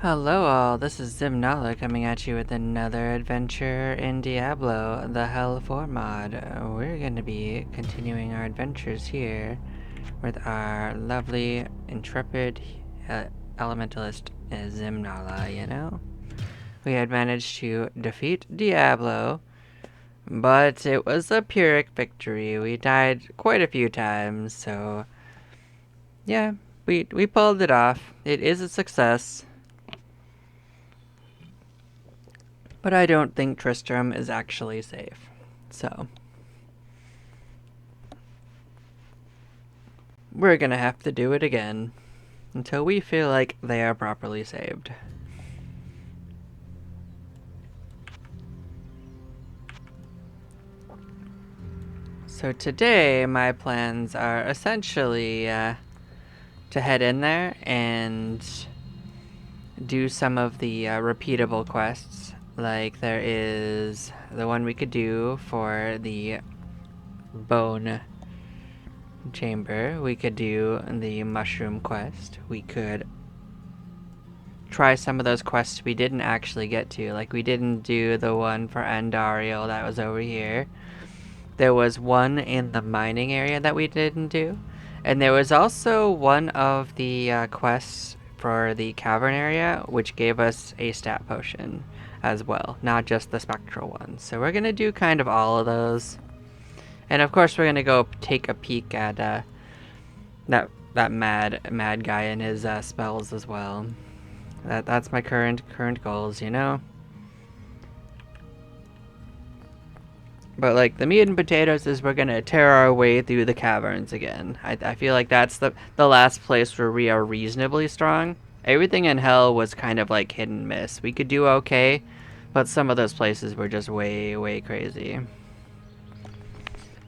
Hello all, this is Zimnala coming at you with another adventure in Diablo, the Hell 4 mod. We're going to be continuing our adventures here with our lovely, intrepid Elementalist Zimnala, you know? We had managed to defeat Diablo, but it was a Pyrrhic victory. We died quite a few times, so yeah, we pulled it off. It is a success. But I don't think Tristram is actually safe. So we're gonna have to do it again until we feel like they are properly saved. So today my plans are essentially to head in there and do some of the repeatable quests. Like there is the one we could do for the bone chamber. We could do the mushroom quest. We could try some of those quests we didn't actually get to. Like we didn't do the one for Andariel that was over here. There was one in the mining area that we didn't do. And there was also one of the quests for the cavern area, which gave us a stat potion as well, not just the spectral one. So we're gonna do kind of all of those. And of course we're gonna go take a peek at that mad guy and his spells as well. That's my current goals, you know. But like the meat and potatoes is we're gonna tear our way through the caverns again. I feel like that's the last place where we are reasonably strong. Everything in hell was kind of like hit and miss. We could do okay, but some of those places were just way crazy.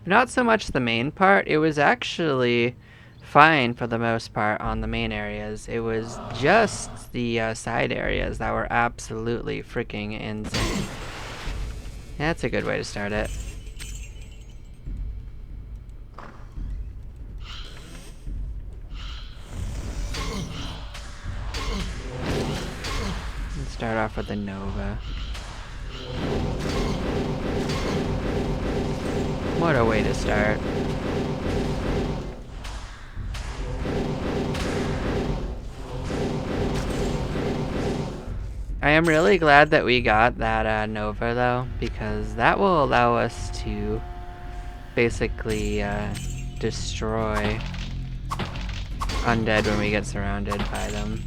Not so much the main part. It was actually fine for the most part on the main areas. It was just the side areas that were absolutely freaking insane. That's a good way to start it. Let's start off with the Nova. What a way to start. I am really glad that we got that Nova though, because that will allow us to basically destroy undead when we get surrounded by them.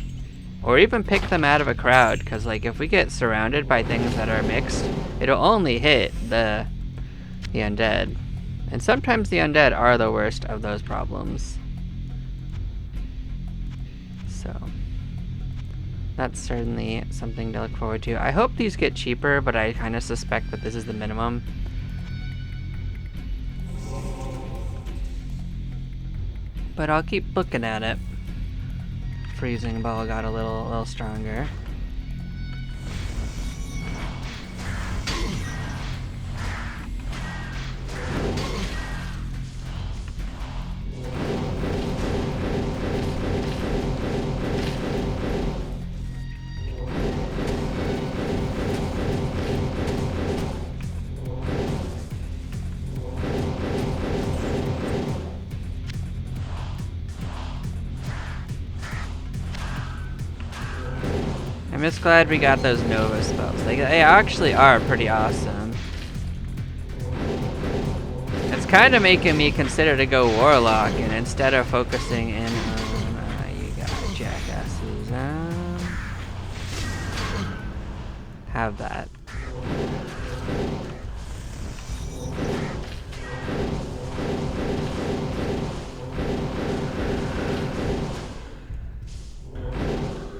Or even pick them out of a crowd, because like if we get surrounded by things that are mixed, it'll only hit the undead. And sometimes the undead are the worst of those problems. So that's certainly something to look forward to. I hope these get cheaper, but I kind of suspect that this is the minimum. But I'll keep looking at it. Freezing ball got a little stronger. I'm just glad we got those Nova spells. They actually are pretty awesome. It's kind of making me consider to go Warlock, and instead of focusing in on you got jackasses, have that.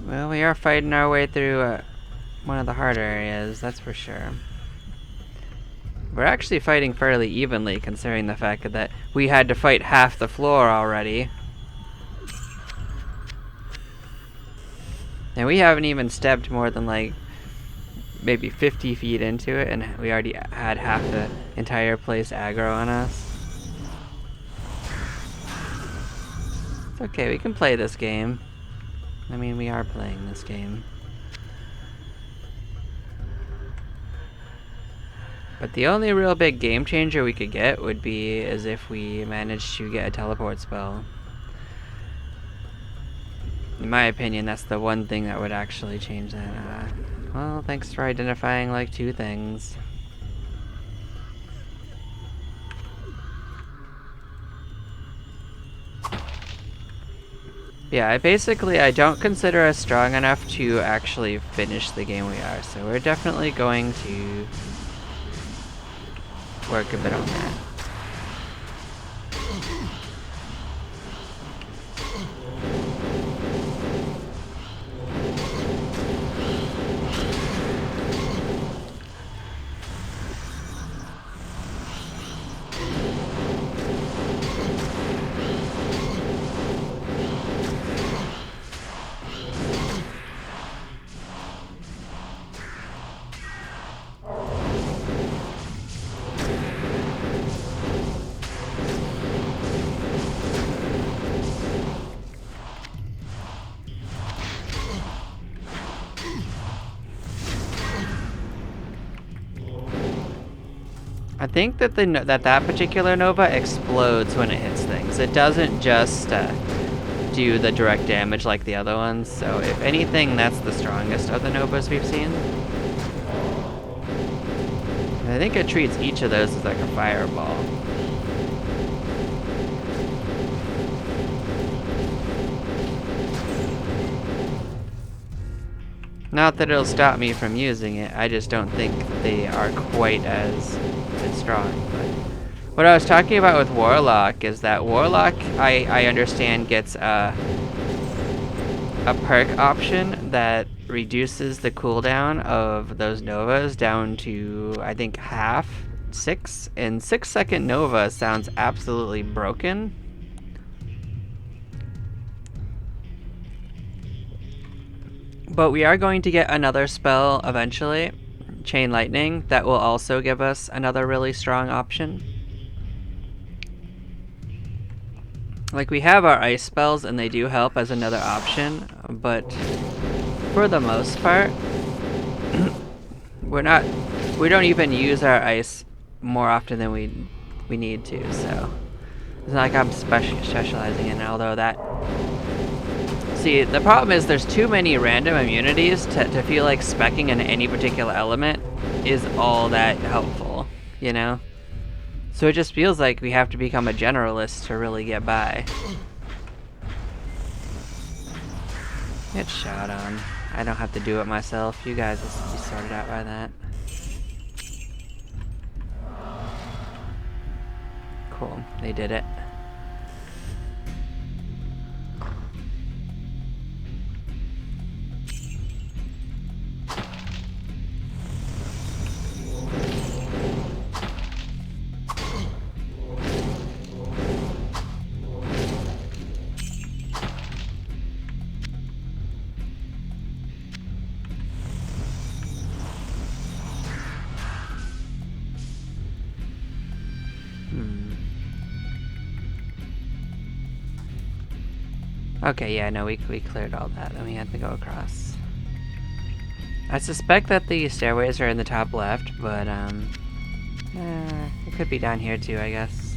Well, we are fighting our way through one of the harder areas, that's for sure. We're actually fighting fairly evenly, considering the fact that we had to fight half the floor already. And we haven't even stepped more than like maybe 50 feet into it, and we already had half the entire place aggro on us. It's okay, we can play this game. I mean, we are playing this game. But the only real big game changer we could get would be as if we managed to get a teleport spell. In my opinion, that's the one thing that would actually change that. Well, thanks for identifying like 2 things. Yeah, I don't consider us strong enough to actually finish the game we are, so we're definitely going to work a bit on that. I think that that particular nova explodes when it hits things. It doesn't just do the direct damage like the other ones. So if anything, that's the strongest of the novas we've seen. I think it treats each of those as like a fireball. Not that it'll stop me from using it, I just don't think they are quite as strong. But what I was talking about with Warlock is that Warlock, I understand, gets a perk option that reduces the cooldown of those novas down to, I think, half, 6. And 6-second nova sounds absolutely broken. But we are going to get another spell eventually, Chain Lightning, that will also give us another really strong option. Like, we have our ice spells and they do help as another option, but for the most part, we don't even use our ice more often than we need to, so it's not like I'm specializing in it, although that... See, the problem is there's too many random immunities to feel like speccing in any particular element is all that helpful, you know? So it just feels like we have to become a generalist to really get by. Get shot on. I don't have to do it myself. You guys will be sorted out by that. Cool, they did it. Okay, yeah, no, we cleared all that, and we had to go across. I suspect that the stairways are in the top left, but, it could be down here too, I guess.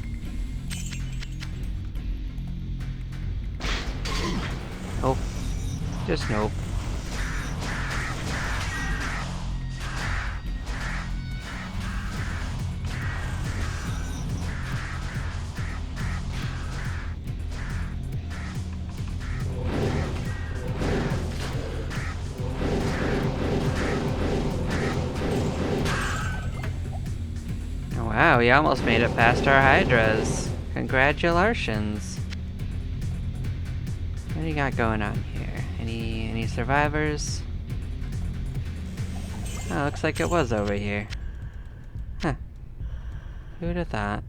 Nope. Just nope. Wow, we almost made it past our Hydras. Congratulations. What do you got going on here? Any survivors? Oh, looks like it was over here. Huh. Who'd have thought?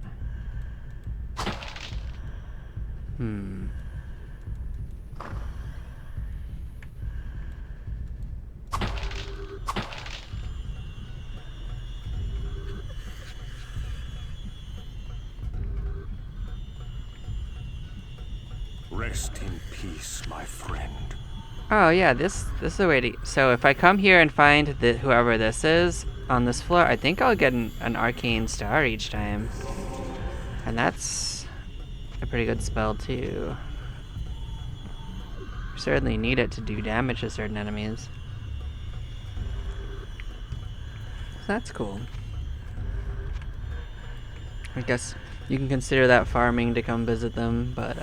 Rest in peace, my friend. Oh yeah, this is a way to. So if I come here and find whoever this is on this floor, I think I'll get an arcane star each time, and that's a pretty good spell too. You certainly need it to do damage to certain enemies. So that's cool. I guess you can consider that farming to come visit them, but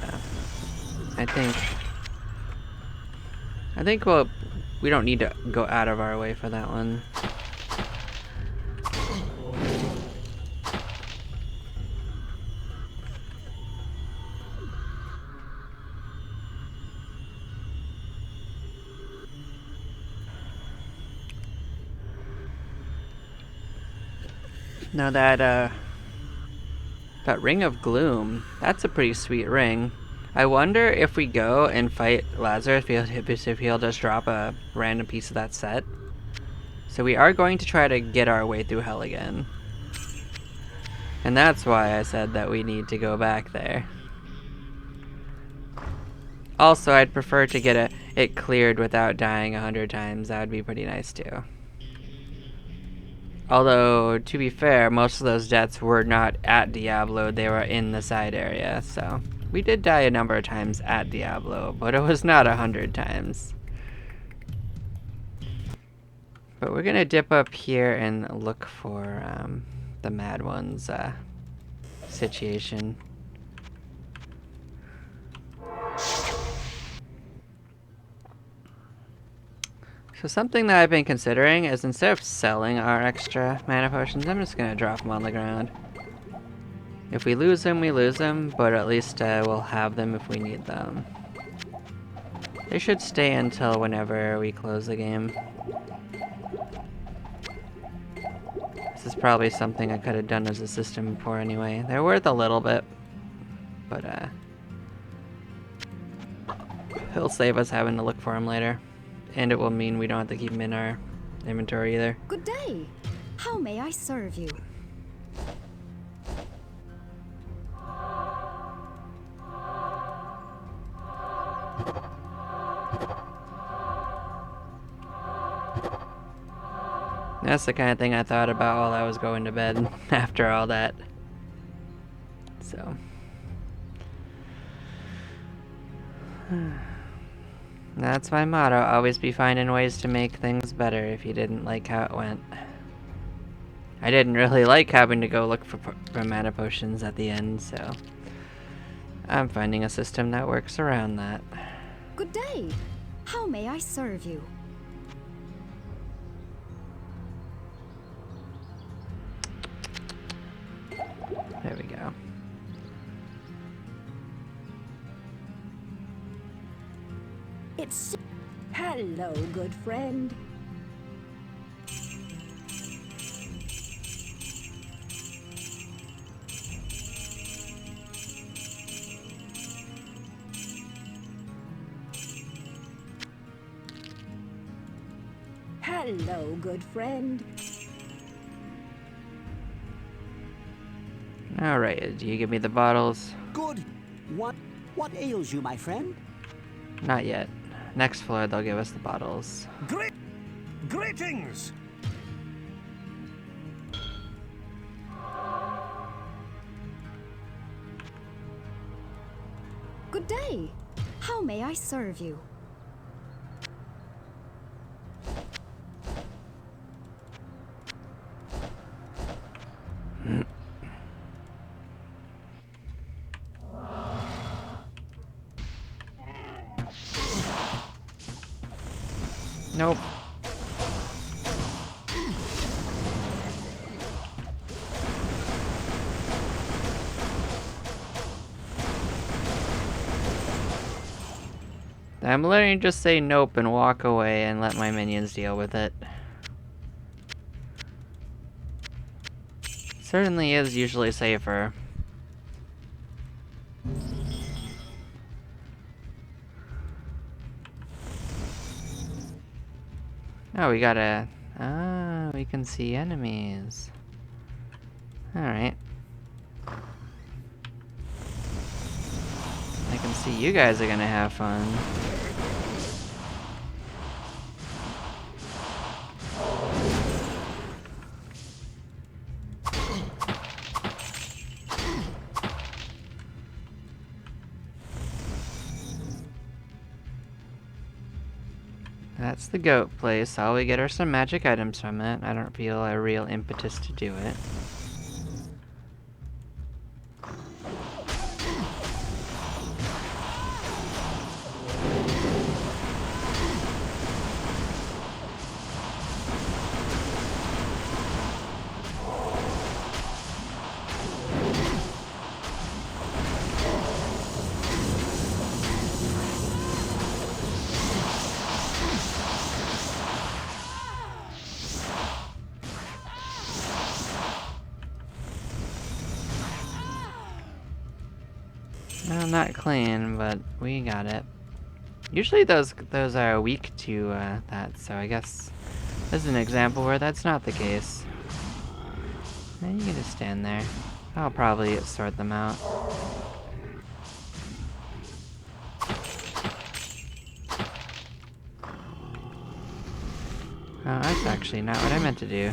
I think we don't need to go out of our way for that one. Now that Ring of Gloom, that's a pretty sweet ring. I wonder if we go and fight Lazarus, if he'll just drop a random piece of that set. So we are going to try to get our way through hell again. And that's why I said that we need to go back there. Also, I'd prefer to get it cleared without dying 100 times. That would be pretty nice too. Although, to be fair, most of those deaths were not at Diablo, they were in the side area, so we did die a number of times at Diablo, but it was not 100 times. But we're gonna dip up here and look for the Mad One's situation. So something that I've been considering is instead of selling our extra mana potions, I'm just gonna drop them on the ground. If we lose them, we lose them, but at least we'll have them if we need them. They should stay until whenever we close the game. This is probably something I could have done as a system before anyway. They're worth a little bit, but it'll save us having to look for them later. And it will mean we don't have to keep them in our inventory either. Good day. How may I serve you? That's the kind of thing I thought about while I was going to bed after all that. So. That's my motto, always be finding ways to make things better if you didn't like how it went. I didn't really like having to go look for mana potions at the end, so I'm finding a system that works around that. Good day. How may I serve you? There we go. It's... Hello, good friend. Hello, good friend. Alright, do you give me the bottles? Good. What ails you, my friend? Not yet. Next floor, they'll give us the bottles. Greetings! Good day. How may I serve you? Nope. I'm literally just say nope and walk away and let my minions deal with it. Certainly is usually safer. Oh, we gotta... Ah, we can see enemies. Alright. I can see you guys are gonna have fun. That's the goat place. All we get are some magic items from it. I don't feel a real impetus to do it. Well, not clean, but we got it. Usually those are weak to that, so I guess this is an example where that's not the case. You can just stand there. I'll probably sort them out. Oh, that's actually not what I meant to do.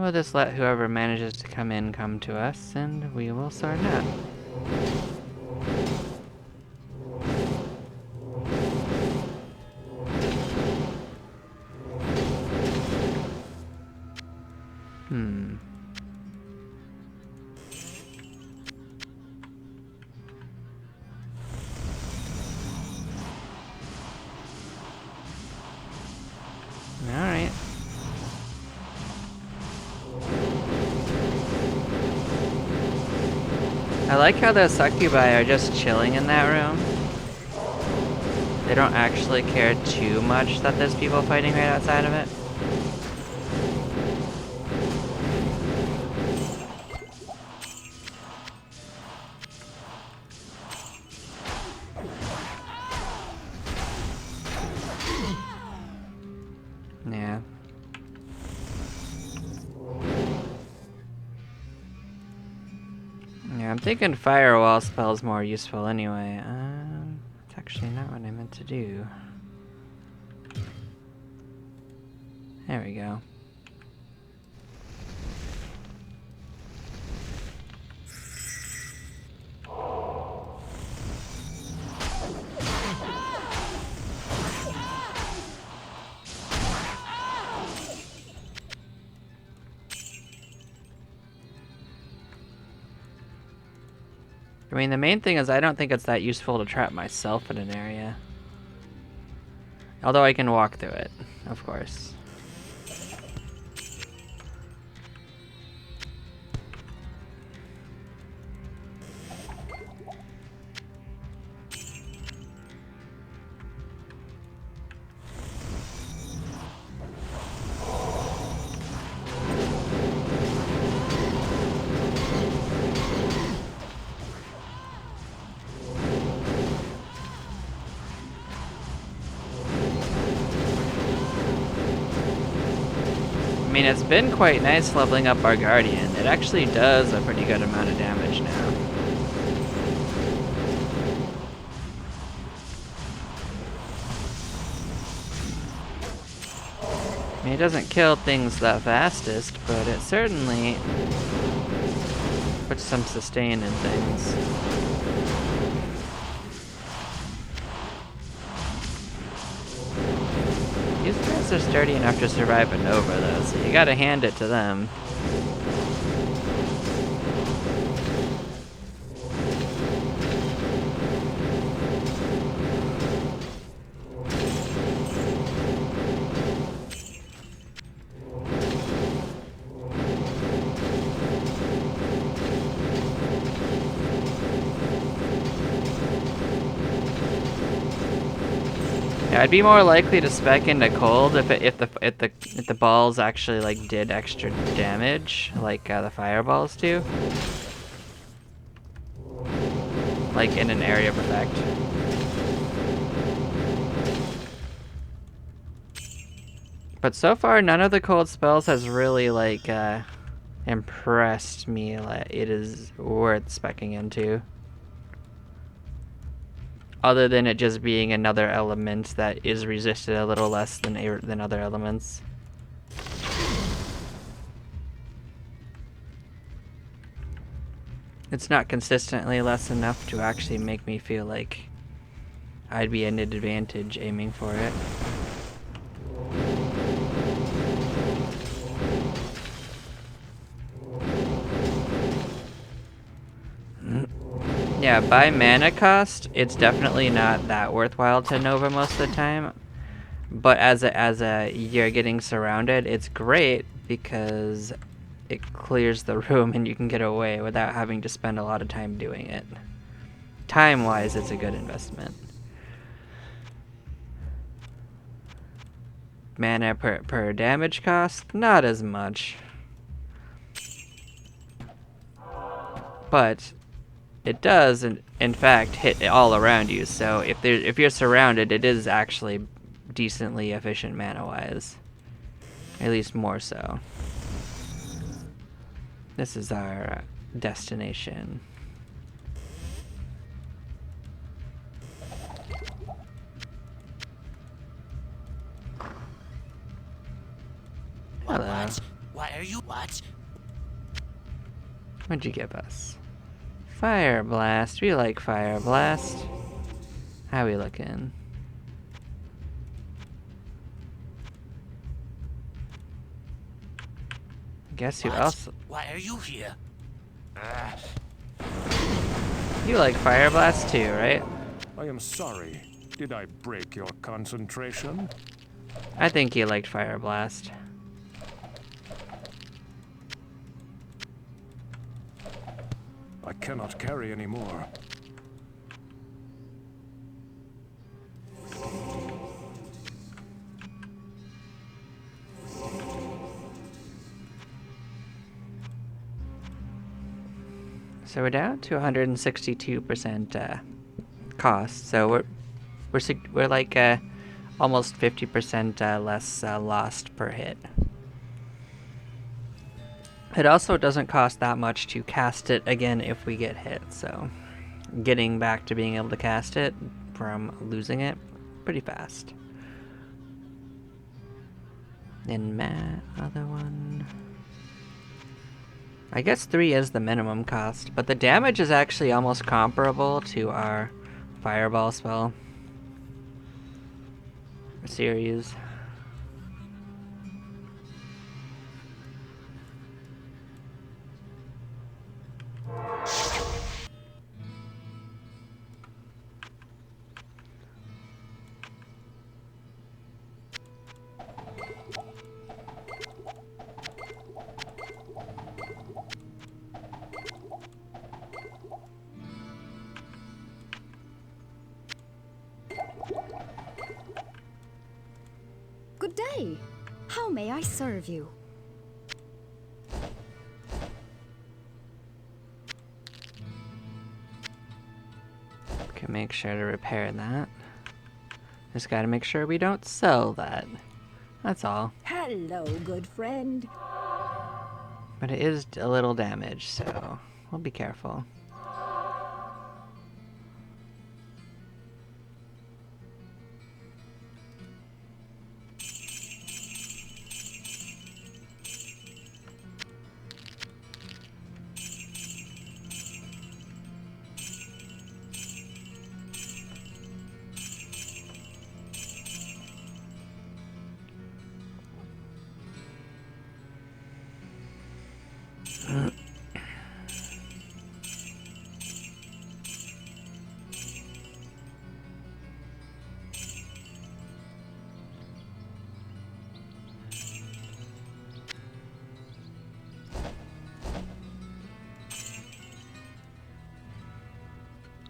We'll just let whoever manages to come in come to us, and we will sort it out. Alright. I like how the succubi are just chilling in that room. They don't actually care too much that there's people fighting right outside of it. Yeah. Yeah, I'm thinking firewall spell's more useful anyway. It's actually not what I meant to do. There we go. I mean, the main thing is I don't think it's that useful to trap myself in an area. Although I can walk through it, of course. I mean, it's been quite nice leveling up our Guardian. It actually does a pretty good amount of damage now. I mean, it doesn't kill things the fastest, but it certainly puts some sustain in things. These guys are sturdy enough to survive a Nova, though, so you gotta hand it to them. Yeah, I'd be more likely to spec into cold if the balls actually like did extra damage, like the fireballs do, like in an area of effect. But so far, none of the cold spells has really, like, impressed me. Like, it is worth speccing into. Other than it just being another element that is resisted a little less than other elements. It's not consistently less enough to actually make me feel like I'd be at an advantage aiming for it. Yeah, by mana cost, it's definitely not that worthwhile to Nova most of the time. But as a you're getting surrounded, it's great because it clears the room and you can get away without having to spend a lot of time doing it. Time-wise, it's a good investment. Mana per damage cost, not as much. But it does, in fact, hit all around you. So if you're surrounded, it is actually decently efficient mana-wise. At least more so. This is our destination. Hello. What? Why are you what? What'd you give us? Fire Blast. We like Fire Blast. How we looking? Guess who else? Why are you here? You like Fire Blast too, right? I am sorry. Did I break your concentration? I think you liked Fire Blast. I cannot carry any more. So we're down to 162% cost. So we're like almost 50% less lost per hit. It also doesn't cost that much to cast it again if we get hit. So getting back to being able to cast it from losing it pretty fast. And other one. I guess 3 is the minimum cost, but the damage is actually almost comparable to our Fireball spell series. Good day. How may I serve you? Can make sure to repair that. Just gotta make sure we don't sell that. That's all. Hello, good friend. But it is a little damaged, so we'll be careful.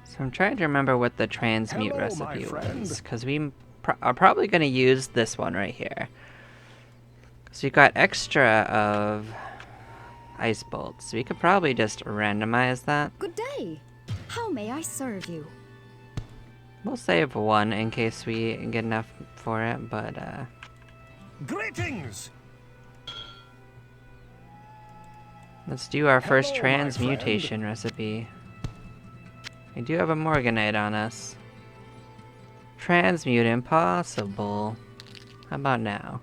So I'm trying to remember what the transmute Hello, recipe my friend. was, because we are probably going to use this one right here. So we got extra of ice bolts. So we could probably just randomize that. Good day. How may I serve you? We'll save one in case we get enough for it, but Greetings! Let's do our first Hello, my transmutation recipe. We do have a Morganite on us. Transmute impossible. How about now?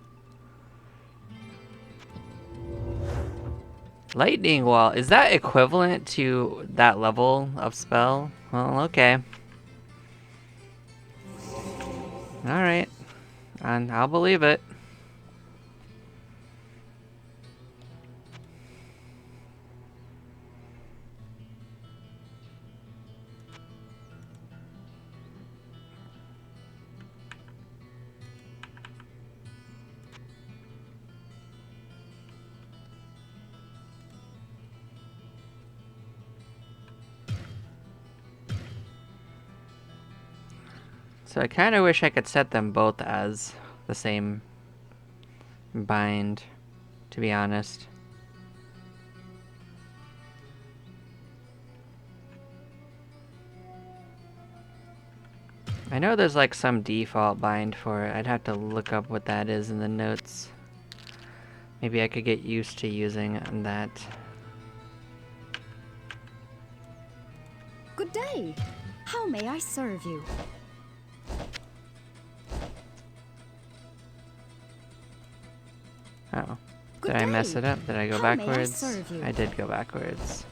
Lightning wall. Is that equivalent to that level of spell? Well, okay. Alright. And I'll believe it. So I kind of wish I could set them both as the same bind, to be honest. I know there's like some default bind for it. I'd have to look up what that is in the notes. Maybe I could get used to using that. Good day. How may I serve you? Oh. Good Did I mess day. it up? Did I go How may I backwards? serve you? I did go backwards.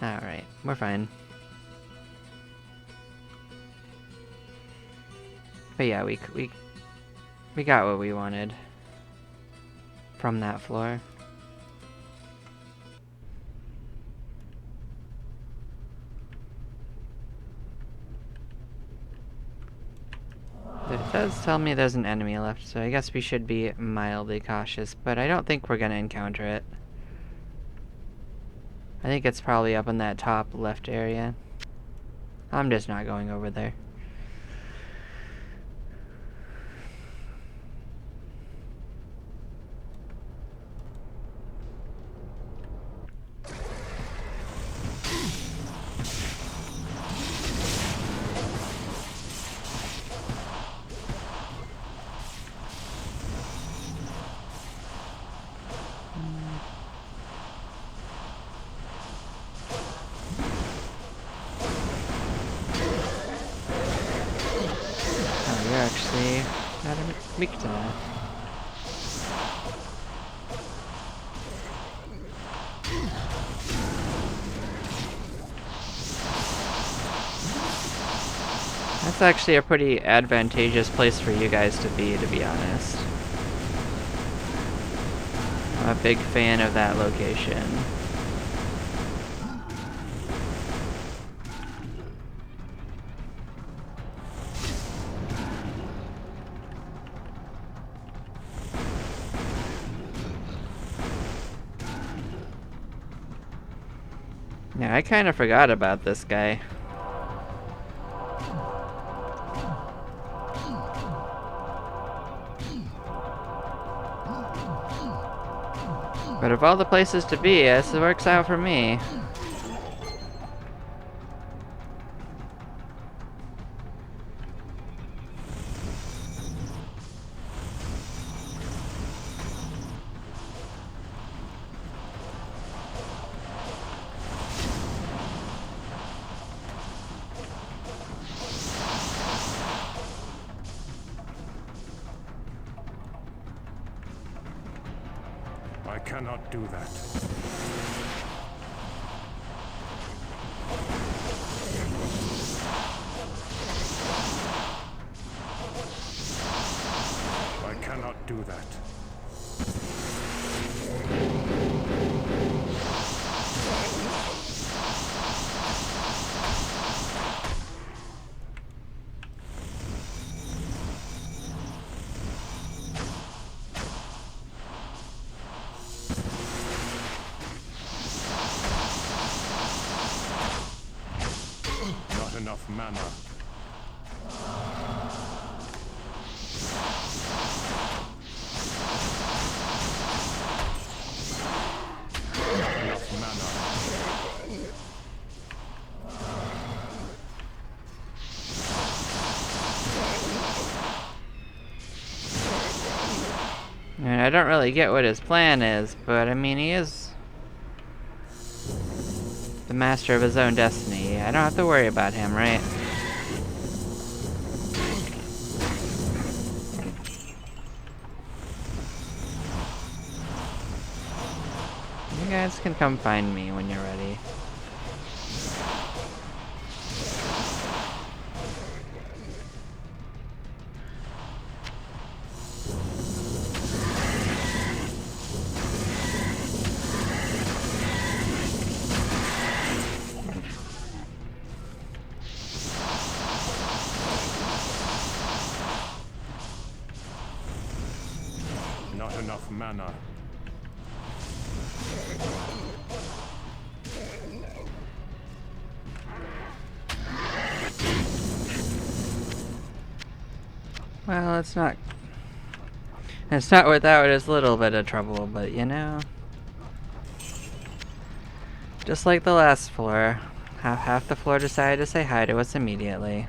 Alright, we're fine. But yeah, we got what we wanted from that floor. It does tell me there's an enemy left, so I guess we should be mildly cautious, but I don't think we're gonna encounter it. I think it's probably up in that top left area. I'm just not going over there. Oh, you're actually not weak to that. That's actually a pretty advantageous place for you guys to be honest. I'm a big fan of that location. Yeah, I kind of forgot about this guy. But of all the places to be, this works out for me. I cannot do that. I cannot do that. Not enough mana. Not enough mana. don't really get what his plan is, but I mean, he is the master of his own destiny. I don't have to worry about him, right? You guys can come find me when you're ready. Not enough mana. Well, it's not without its little bit of trouble, but you know. Just like the last floor, half the floor decided to say hi to us immediately.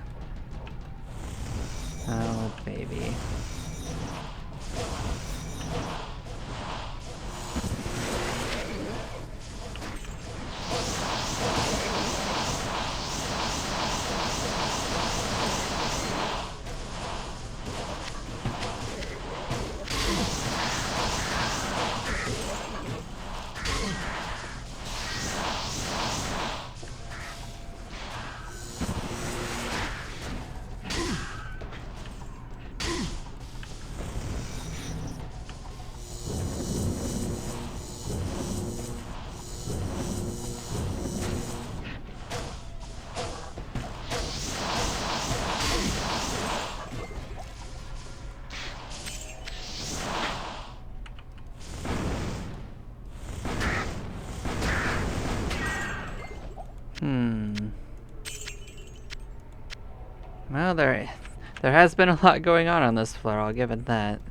Oh, baby. Well, there has been a lot going on this floor, I'll give it that.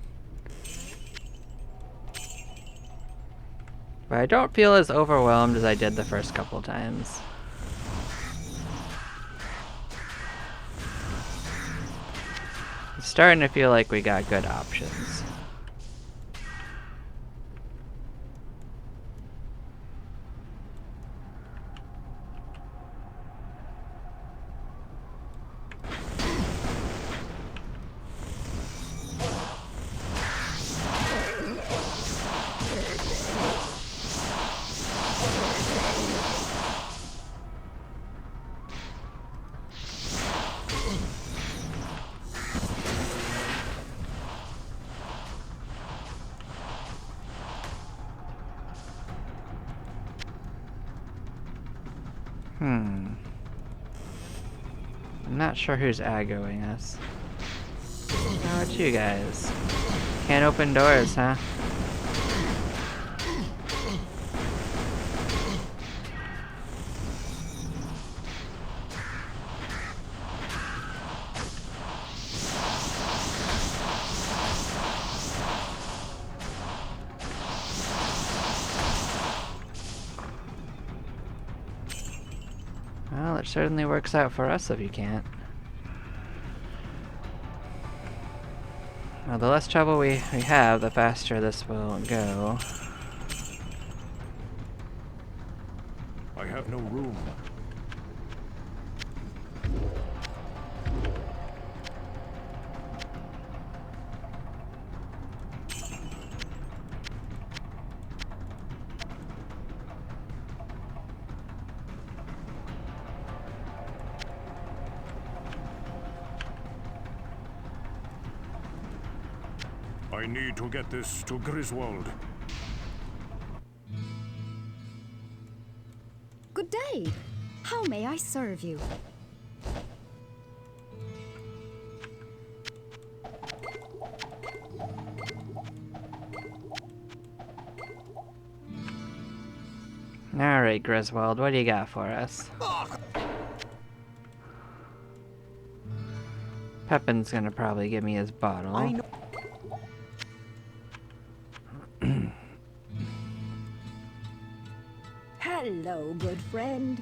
But I don't feel as overwhelmed as I did the first couple times. It's starting to feel like we got good options. I'm not sure who's aggoing us. How about you guys? Can't open doors, huh? Well, it certainly works out for us if you can't. Well, the less trouble we have, the faster this will go. I have no room. I need to get this to Griswold. Good day. How may I serve you? Alright, Griswold, what do you got for us? Pepin's gonna probably give me his bottle. I know. Hello, good friend.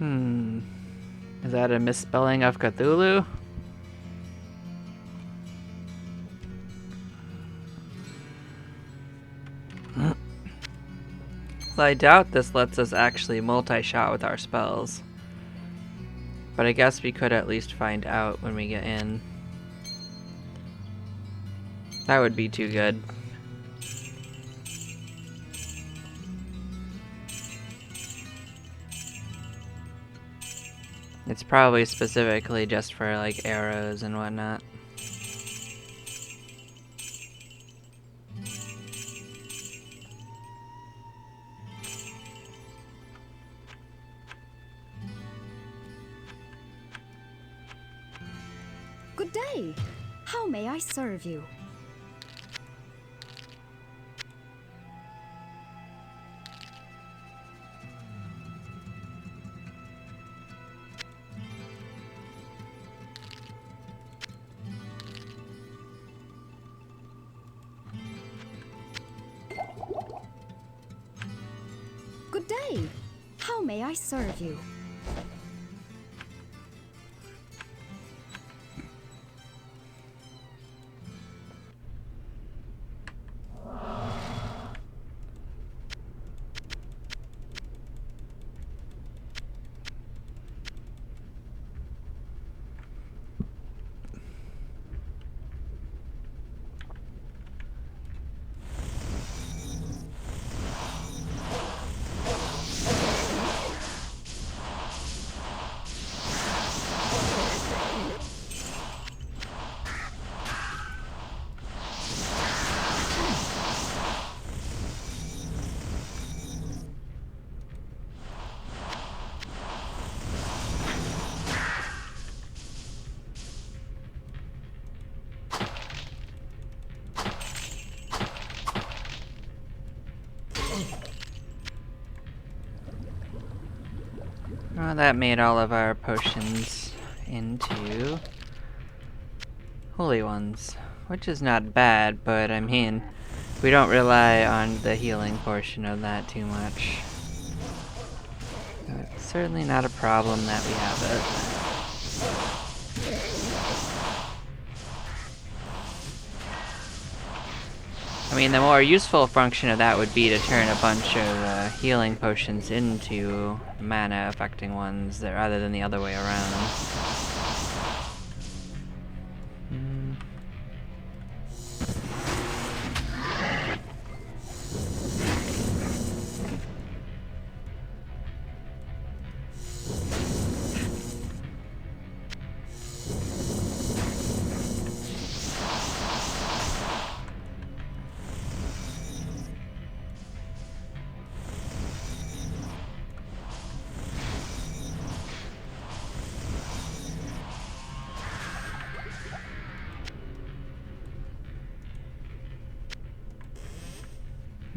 Is that a misspelling of Cthulhu? Well, I doubt this lets us actually multi-shot with our spells. But I guess we could at least find out when we get in. That would be too good. It's probably specifically just for like arrows and whatnot. Good day. How may I serve you? Good day. How may I serve you? Well, that made all of our potions into holy ones, which is not bad, but I mean, we don't rely on the healing portion of that too much. It's certainly not a problem that we have it. I mean, the more useful function of that would be to turn a bunch of healing potions into mana-affecting ones rather than the other way around.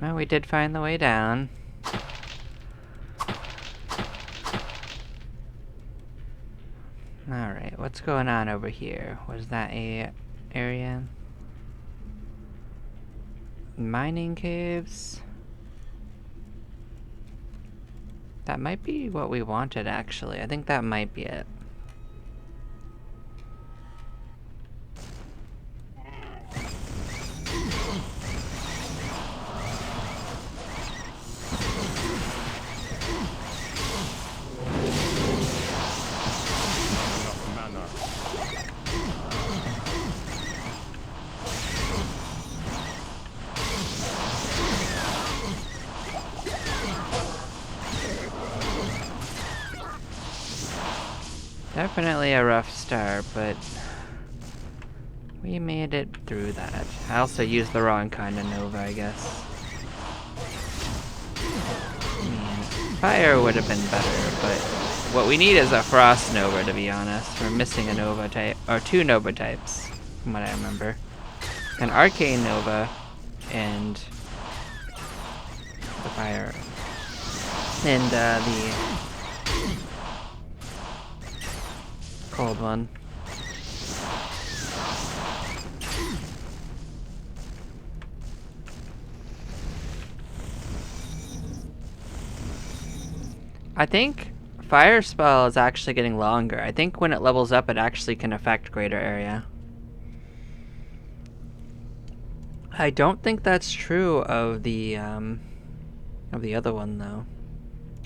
Well, we did find the way down. Alright, what's going on over here? Was that a area? Mining caves? That might be what we wanted, actually. I think that might be it. Definitely a rough start, but we made it through that. I also used the wrong kind of Nova, I guess. I mean, fire would have been better, but what we need is a Frost Nova, to be honest. We're missing a Nova type, or two Nova types, from what I remember. An Arcane Nova, and the fire, and the cold one. I think fire spell is actually getting longer. I think when it levels up, it actually can affect greater area. I don't think that's true of the other one, though.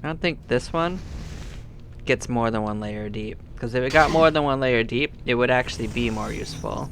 I don't think this one gets more than one layer deep. Because if it got more than one layer deep, it would actually be more useful.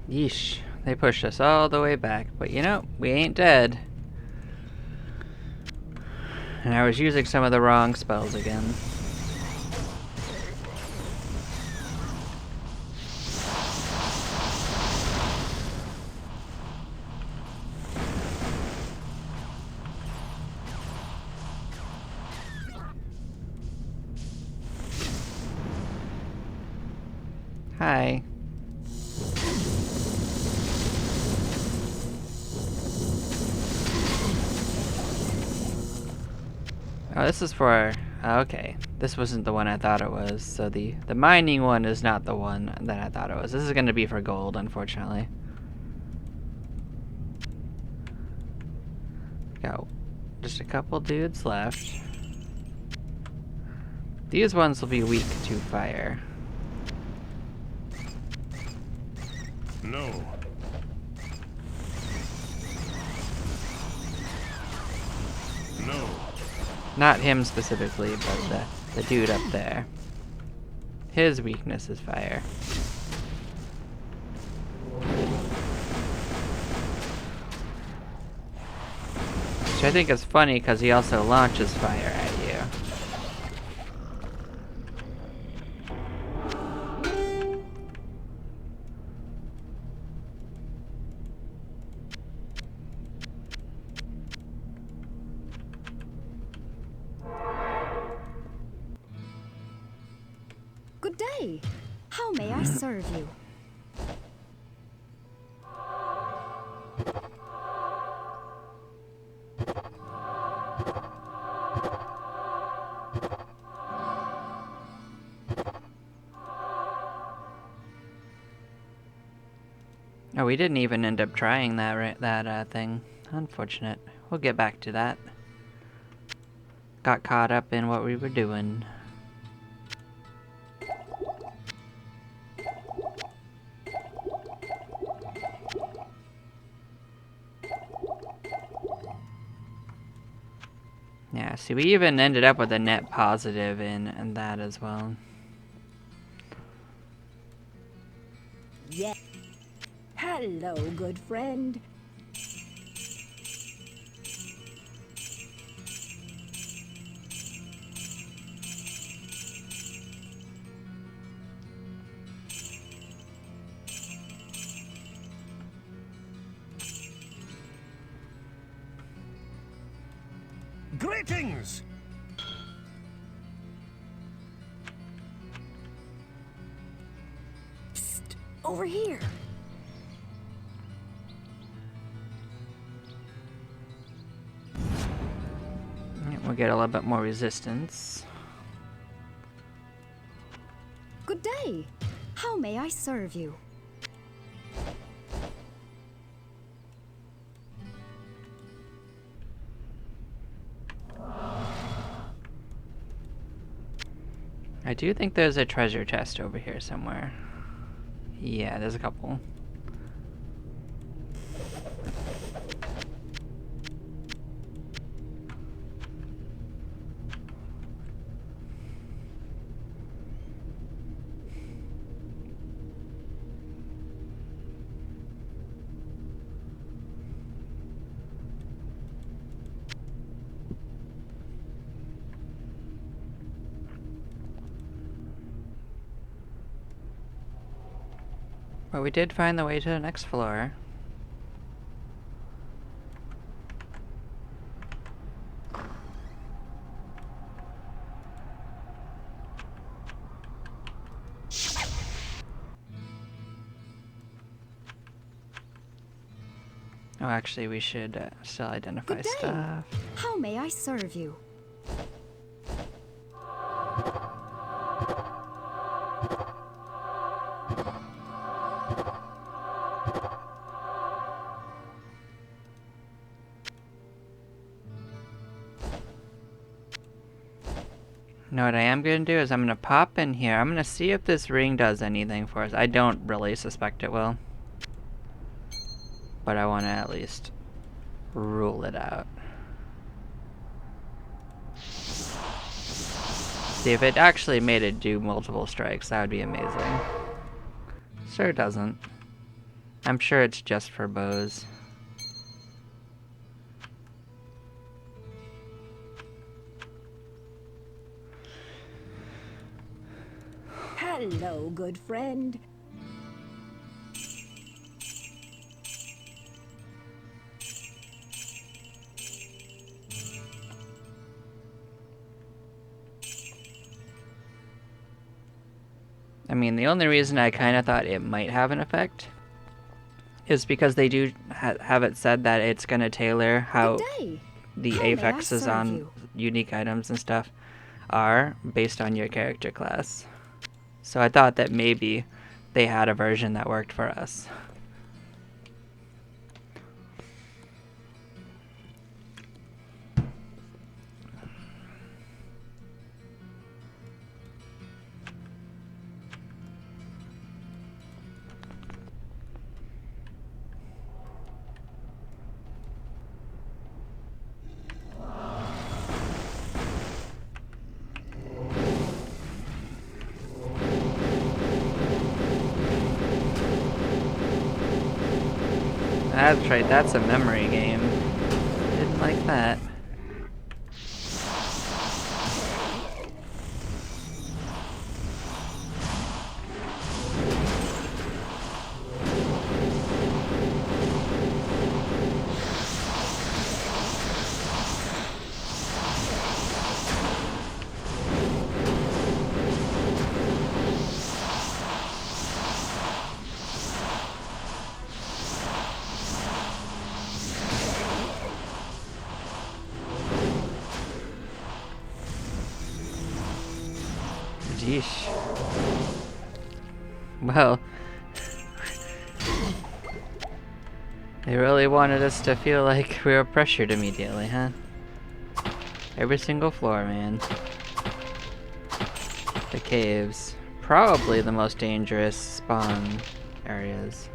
Yeesh, they pushed us all the way back, but you know, we ain't dead. And I was using some of the wrong spells again. Hi. Oh, this is for... okay. This wasn't the one I thought it was. So the mining one is not the one that I thought it was. This is going to be for gold, unfortunately. Got just a couple dudes left. These ones will be weak to fire. No. No. Not him specifically, but the dude up there. His weakness is fire. Which I think is funny because he also launches fire at you. Good day. How may I serve you? Oh, we didn't even end up trying that thing. Unfortunate. We'll get back to that. Got caught up in what we were doing. Yeah, see, we even ended up with a net positive in that as well. Yeah. Hello, good friend. Greetings! Psst, over here. We'll get a little bit more resistance. Good day. How may I serve you? I do think there's a treasure chest over here somewhere. Yeah, there's a couple. But we did find the way to the next floor. Oh, actually, we should still identify Good day. stuff. How may I serve you? You know what I am going to do is I'm going to pop in here. I'm going to see if this ring does anything for us. I don't really suspect it will. But I want to at least rule it out. See, if it actually made it do multiple strikes, that would be amazing. Sure it doesn't. I'm sure it's just for bows. Hello, good friend. I mean, the only reason I kind of thought it might have an effect is because they do have it said that it's going to tailor how Good day. the How may I affixes serve on you? unique items and stuff are based on your character class. So I thought that maybe they had a version that worked for us. That's right, that's a memory game. Didn't like that. Yeesh. Well, they really wanted us to feel like we were pressured immediately, huh? Every single floor, man. The caves. Probably the most dangerous spawn areas.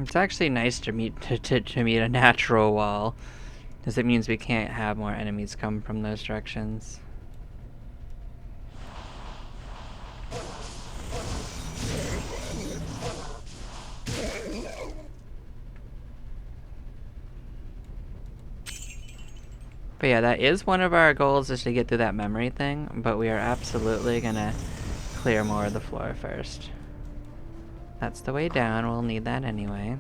It's actually nice to meet to meet a natural wall, because it means we can't have more enemies come from those directions. But yeah, that is one of our goals, is to get through that memory thing, but we are absolutely gonna clear more of the floor first. That's the way down, we'll need that anyway.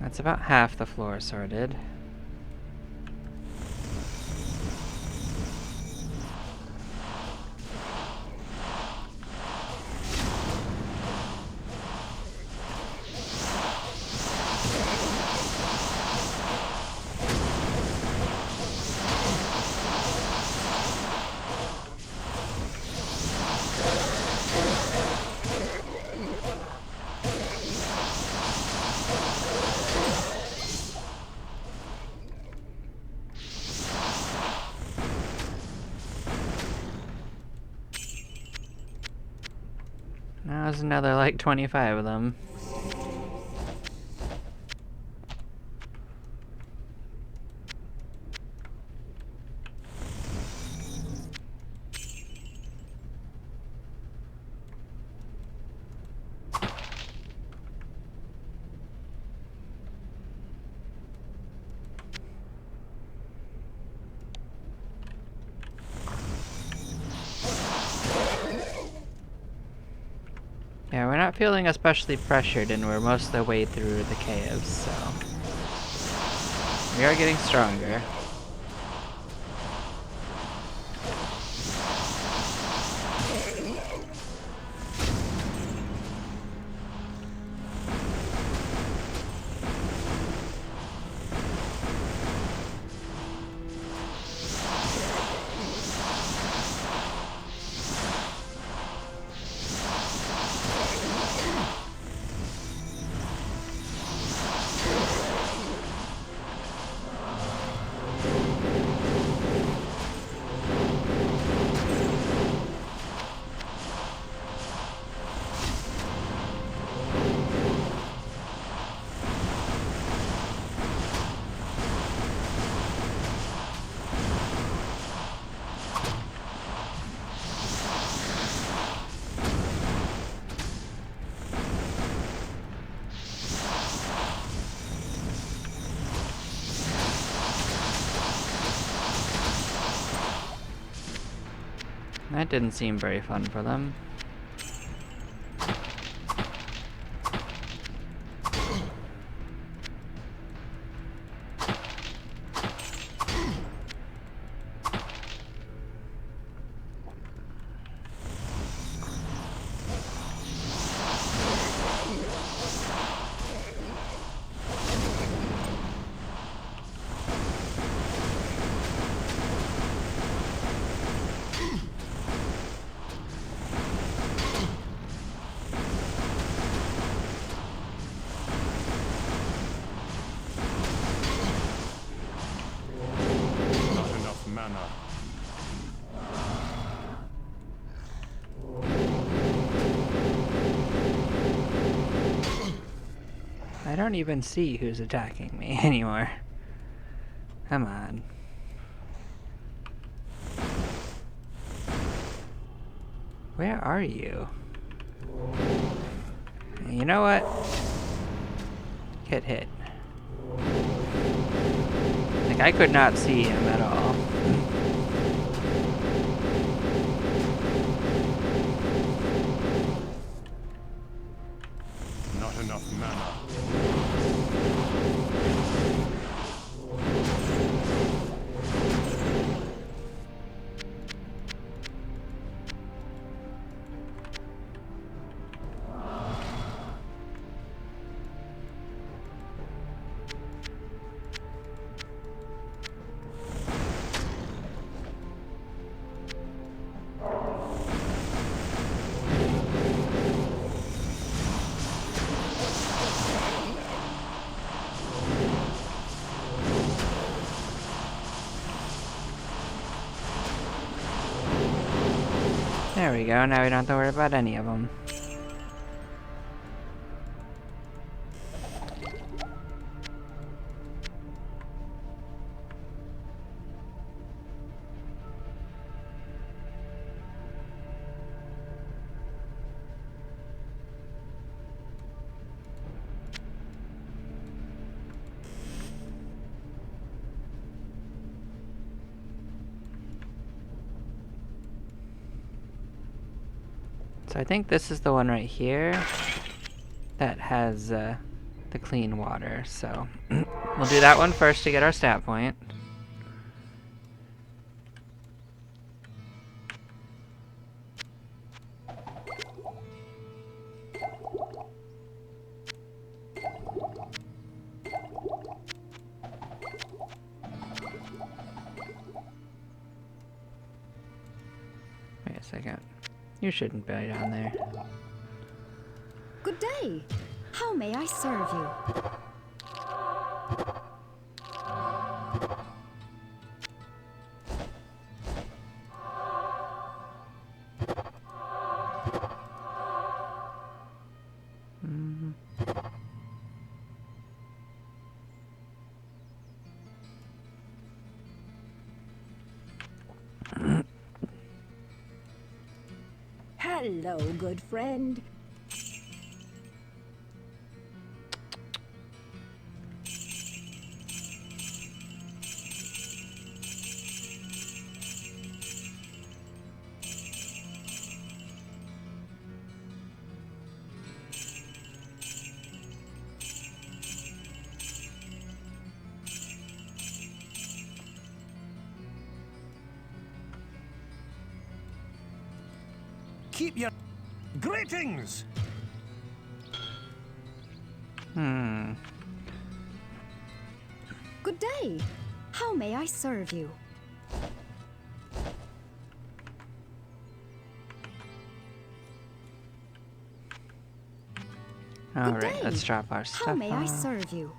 That's about half the floor sorted. Now there's another like 25 of them. Yeah, we're not feeling especially pressured, and we're most of the way through the caves, so we are getting stronger. That didn't seem very fun for them. Not enough mana. I don't even see who's attacking me anymore. Come on. Where are you? You know what? Hit. Like, I could not see him at all. Not enough mana. There we go, now we don't have to worry about any of them. So I think this is the one right here that has the clean water, so we'll do that one first to get our stat point. Wait a second. You shouldn't be down there. Good day. How may I serve you? Hello, good friend. Keep your... Greetings! Good day. How may I serve you? Alright, day. let's drop our stuff How may I off. serve you?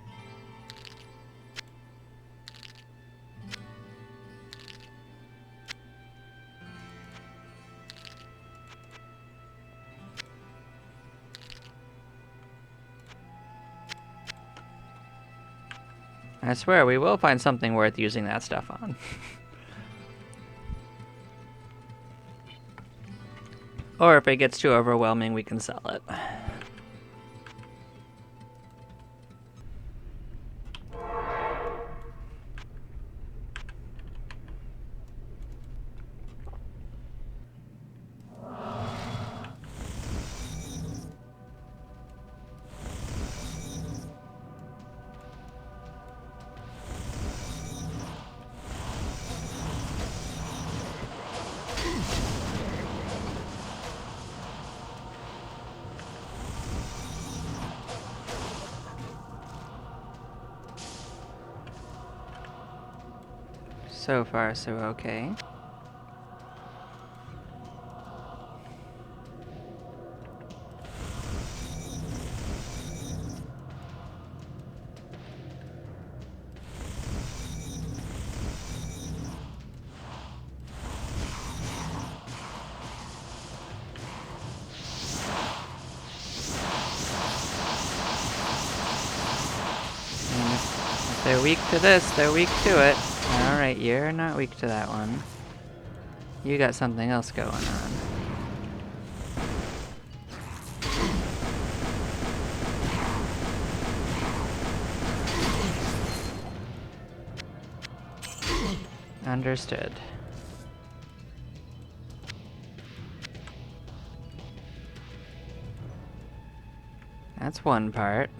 I swear, we will find something worth using that stuff on. Or if it gets too overwhelming, we can sell it. So far, so okay. And if they're weak to this, they're weak to it. Alright, you're not weak to that one. You got something else going on. Understood. That's one part.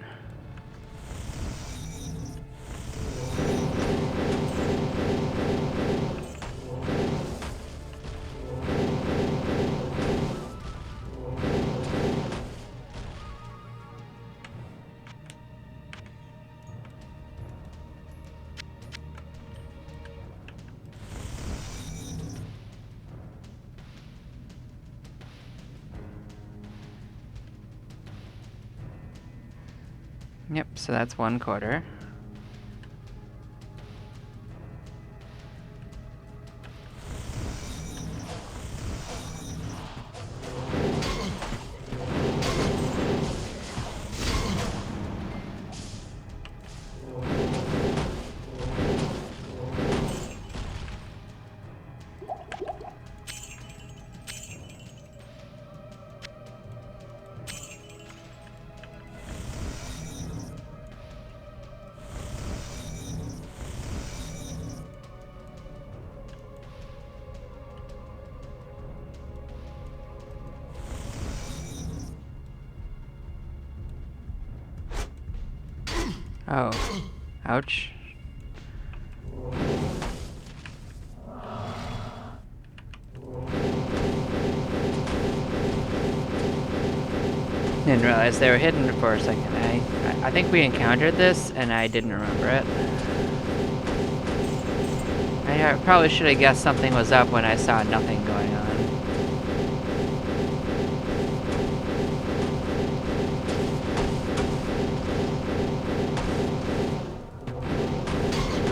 Yep, so that's 1/4. Oh. Ouch. Didn't realize they were hidden for a second. I think we encountered this and I didn't remember it. I probably should have guessed something was up when I saw nothing going on.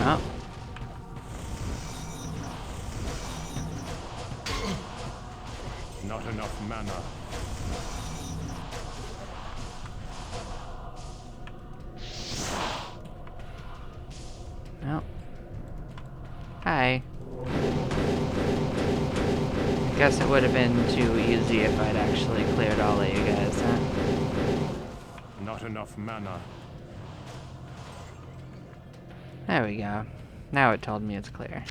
Oh. Not enough mana. No. Hi. I guess it would have been too easy if I'd actually cleared all of you guys, huh? Not enough mana. There we go. Now it told me it's clear.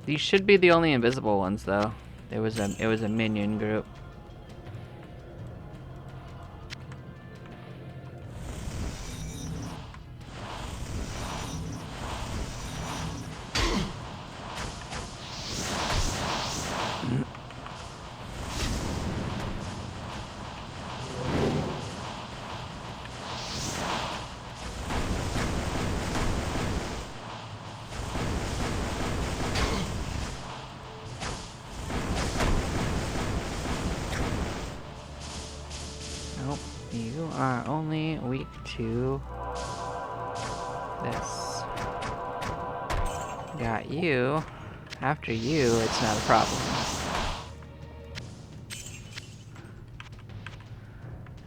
These should be the only invisible ones, though. It was a minion group. Nope, you are only weak to this. Got you. After you, it's not a problem.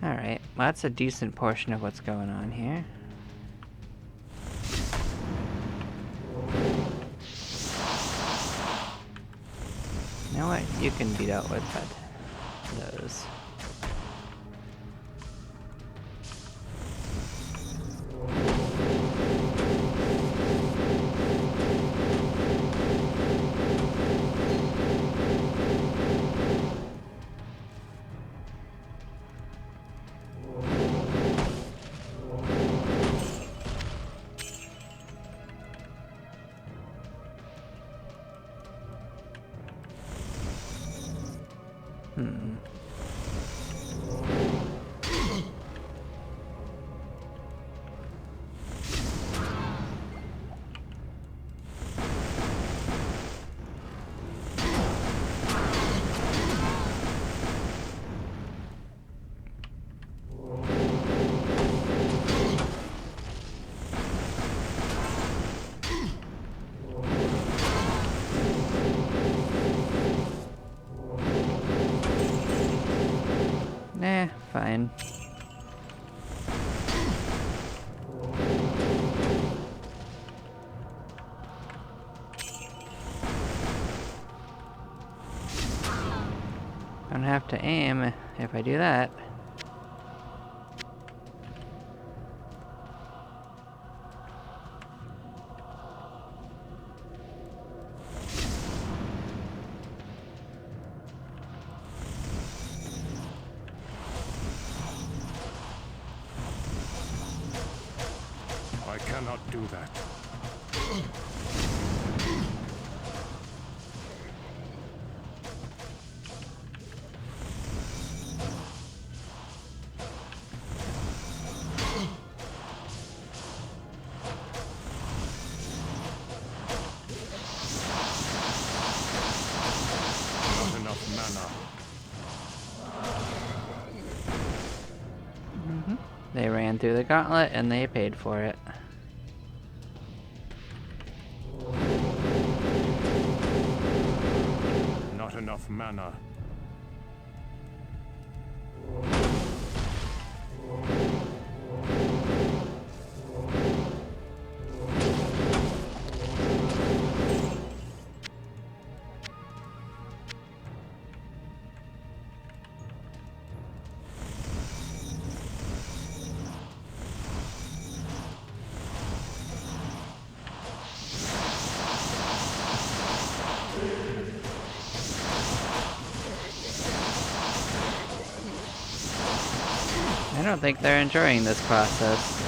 Alright, well, that's a decent portion of what's going on here. You know what? You can be dealt with those. Nah, fine. Don't have to aim if I do that. I cannot do that. Not enough mana. They ran through the gauntlet and they paid for it. Not enough mana. I don't think they're enjoying this process.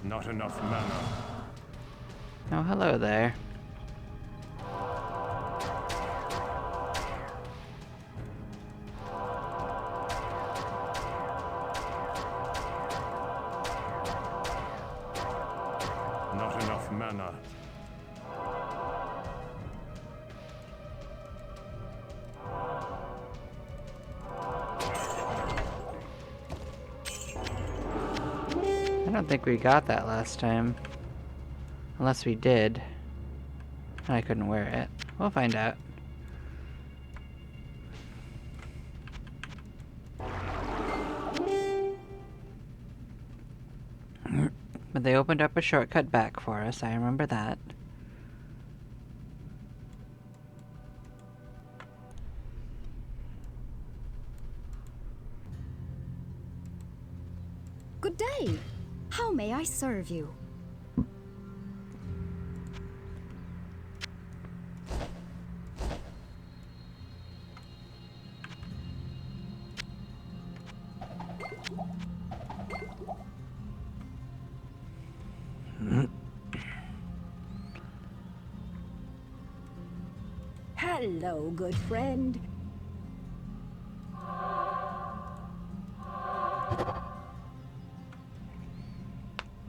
Not enough mana. Oh, hello there. Not enough mana. I don't think we got that last time. Unless we did. I couldn't wear it. We'll find out. But they opened up a shortcut back for us, I remember that. Good day. How may I serve you? Hello, good friend.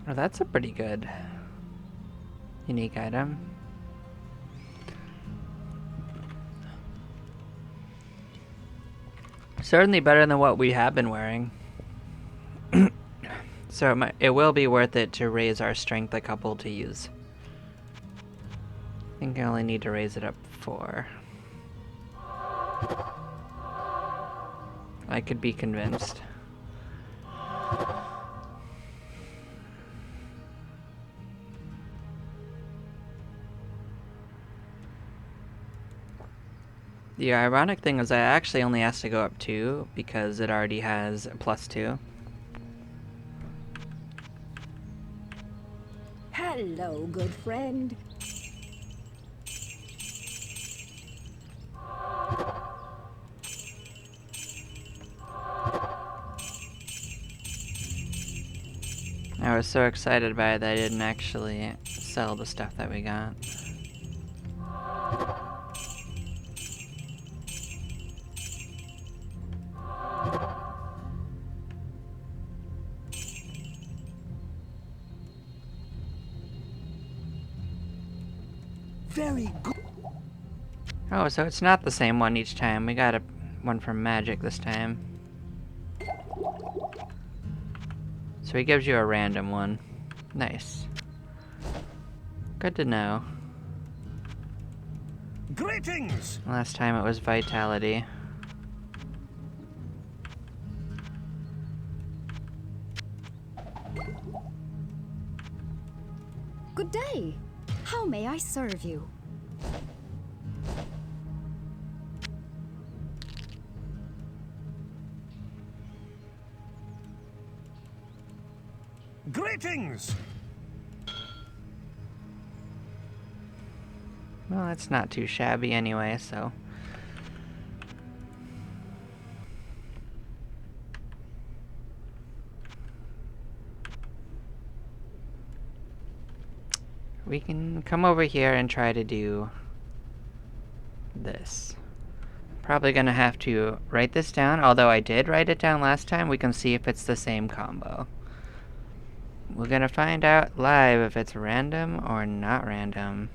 Oh, that's a pretty good unique item. Certainly better than what we have been wearing. So it will be worth it to raise our strength a couple to use. I think I only need to raise it up 4. I could be convinced. The ironic thing is I actually only asked to go up 2 because it already has +2. Hello, good friend. I was so excited by it that I didn't actually sell the stuff that we got. Very good. Oh, so it's not the same one each time. We got one from Magic this time. So he gives you a random one. Nice. Good to know. Greetings! Last time it was Vitality. Good day. How may I serve you? Greetings! Well, it's not too shabby anyway, so... we can come over here and try to do this. Probably gonna have to write this down, although I did write it down last time. We can see if it's the same combo. We're gonna find out live if it's random or not random.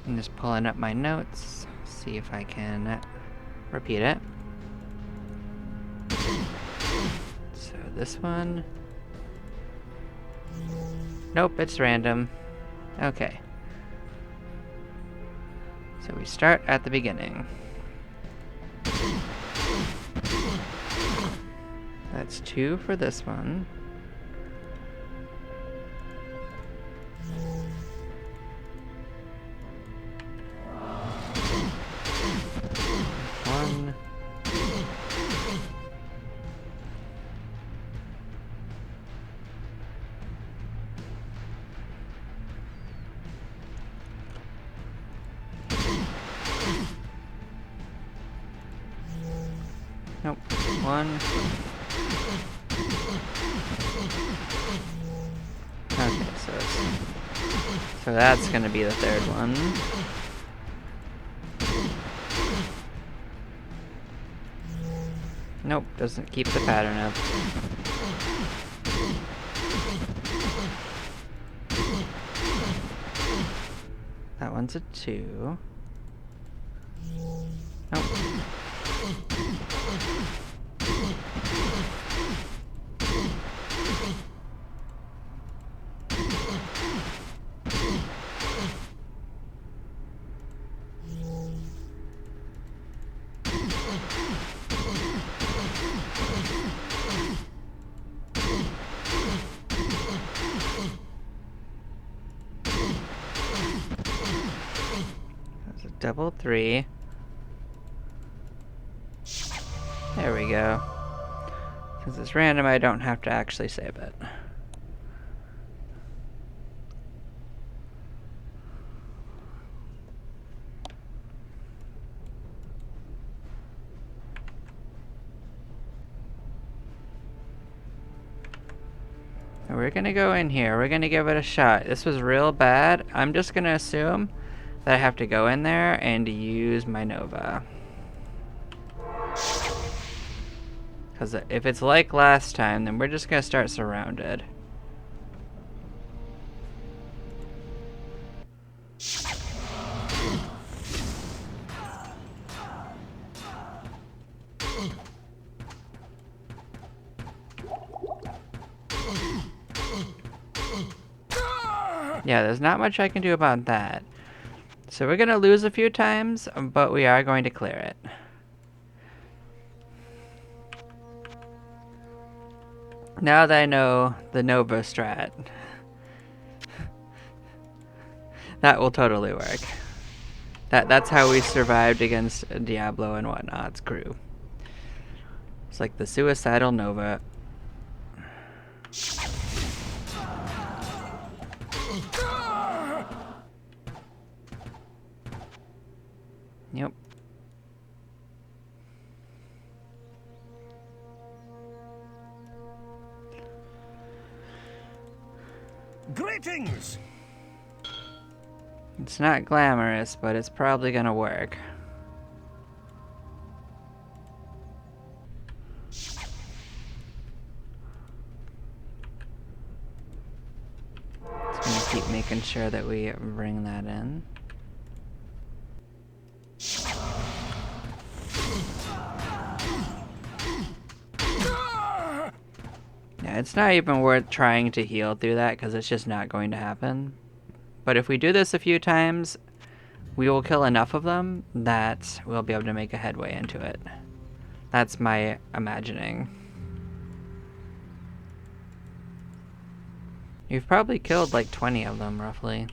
I'm just pulling up my notes, see if I can repeat it. So this one. Nope, it's random. Okay. So we start at the beginning. That's 2 for this one. One. Nope. 1. Okay, so that's gonna be the third one. Nope, doesn't keep the pattern up. That one's a 2. Nope. That's a double 3. There we go. Since it's random, I don't have to actually save it. And we're gonna go in here. We're gonna give it a shot. This was real bad. I'm just gonna assume that I have to go in there and use my Nova. Because if it's like last time, then we're just gonna start surrounded. Yeah, there's not much I can do about that. So we're gonna lose a few times, but we are going to clear it. Now that I know the Nova strat, that will totally work. That's how we survived against Diablo and whatnot's crew. It's like the suicidal Nova. Yep. Greetings! It's not glamorous, but it's probably gonna work. Just gonna keep making sure that we bring that in. Yeah, it's not even worth trying to heal through that because it's just not going to happen. But if we do this a few times, we will kill enough of them that we'll be able to make a headway into it. That's my imagining. You've probably killed like 20 of them, roughly.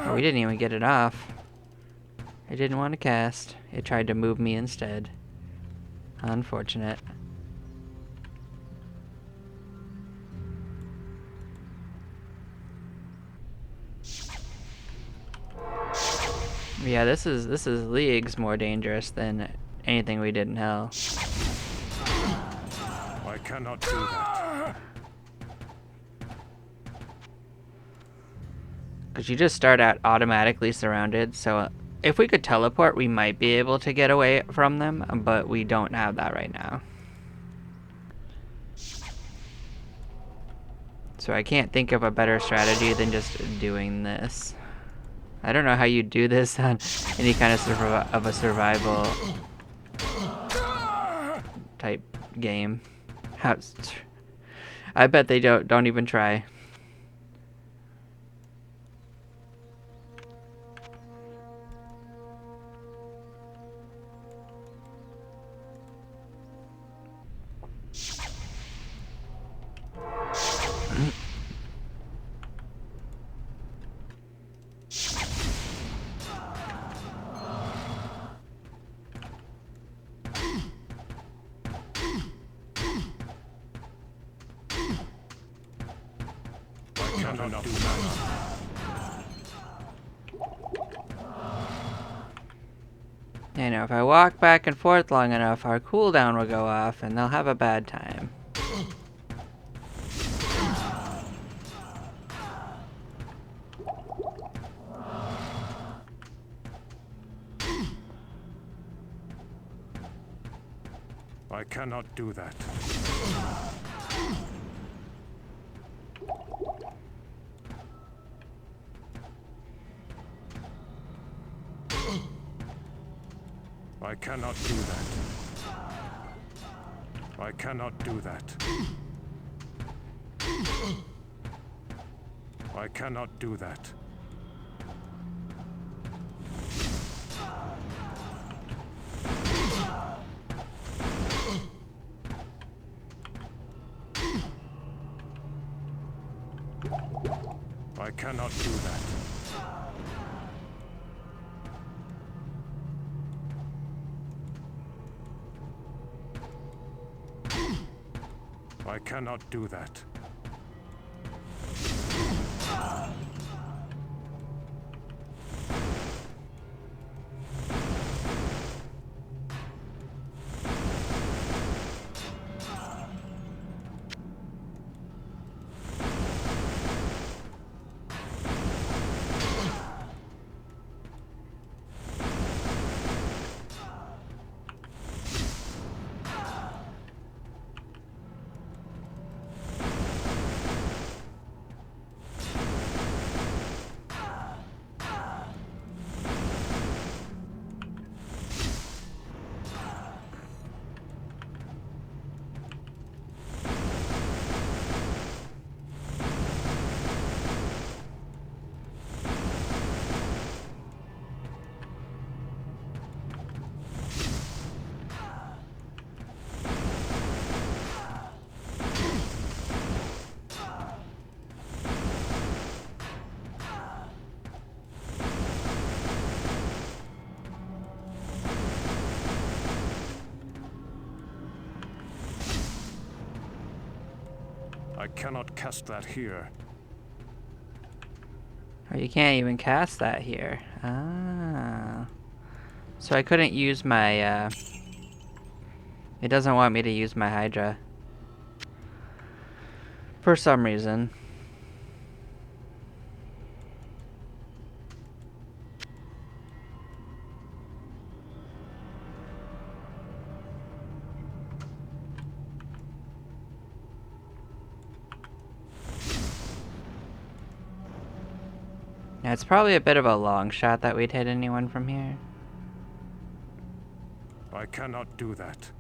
Oh, we didn't even get it off. I didn't want to cast. It tried to move me instead. Unfortunate. Yeah, this is leagues more dangerous than anything we did in hell. I cannot do that. Because you just start out automatically surrounded, so if we could teleport, we might be able to get away from them, but we don't have that right now. So I can't think of a better strategy than just doing this. I don't know how you do this on any kind of a survival type game. I bet they don't even try. I cannot do that. You know, if I walk back and forth long enough, our cooldown will go off and they'll have a bad time. I cannot do that. I cannot do that. I cannot do that. I cannot do that. I cannot do that. I cannot do that. I cannot cast that here. Or you can't even cast that here. Ah. So I couldn't use my, it doesn't want me to use my Hydra. For some reason. Now it's probably a bit of a long shot that we'd hit anyone from here. I cannot do that.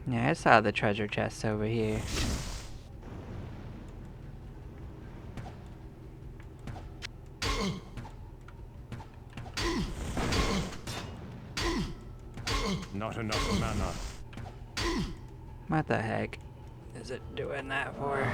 Yeah, I saw the treasure chest over here. Not enough mana. What the heck? is it doing that for?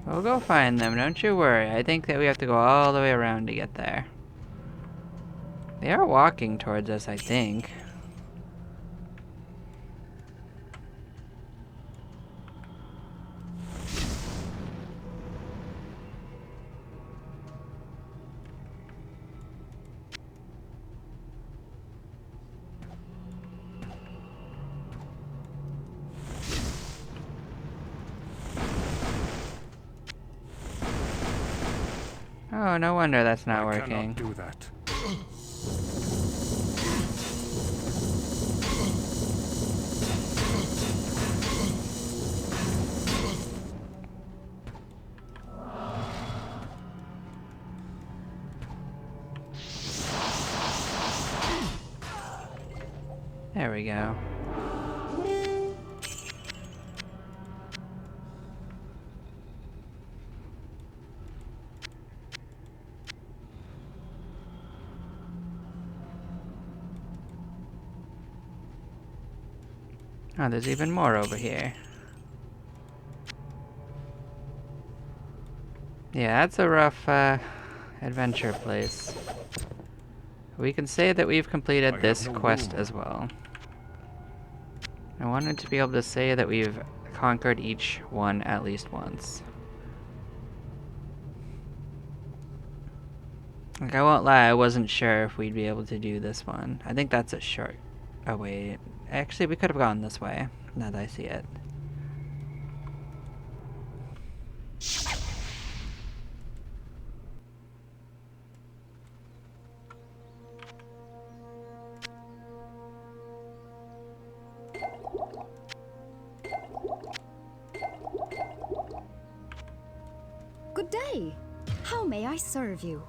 We'll go find them, don't you worry. I think that we have to go all the way around to get there. They are walking towards us, I think. Oh, no wonder that's not I working. cannot do that. There we go. Oh, there's even more over here. Yeah, that's a rough adventure place. We can say that we've I completed have this no quest room. as well. I wanted to be able to say that we've conquered each one at least once. Like, I won't lie, I wasn't sure if we'd be able to do this one. I think that's a short... Oh, wait. Actually, we could have gone this way, now that I see it. Good day. How may I serve you?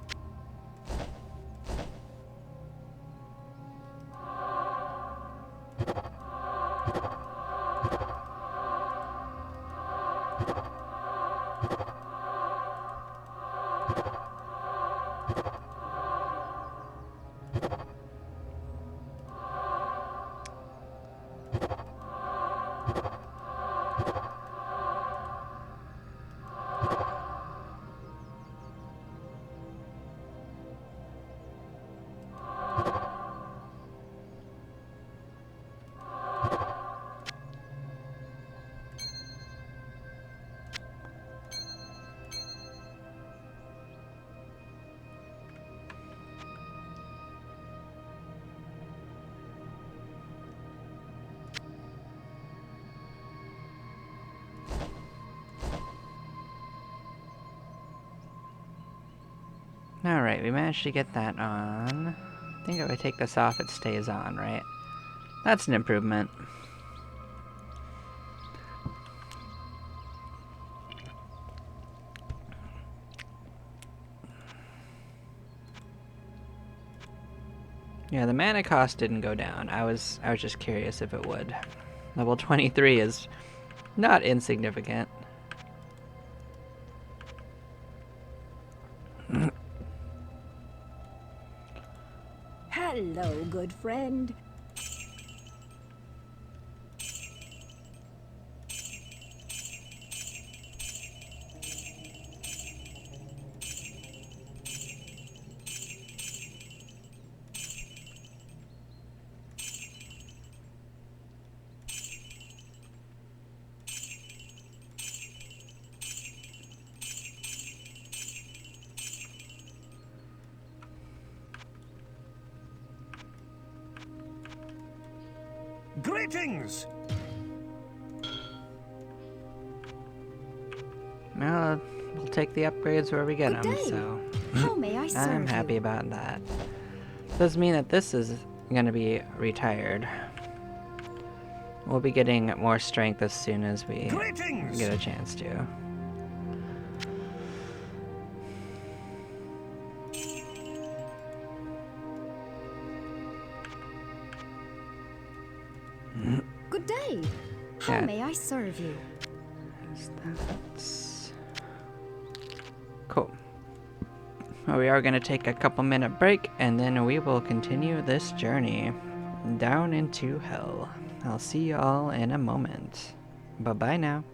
Alright, we managed to get that on. I think if I take this off, it stays on, right? That's an improvement. Yeah, the mana cost didn't go down. I was just curious if it would. Level 23 is not insignificant. Hello, good friend. Greetings! Well, we'll take the upgrades where we get Good them, day. so How may I serve I'm happy you? about that. Does mean that this is gonna be retired. We'll be getting more strength as soon as we Greetings! get a chance to. Good day. How Yeah. may I serve you? That's cool. Well, we are going to take a couple-minute break, and then we will continue this journey down into hell. I'll see you all in a moment. Bye-bye now.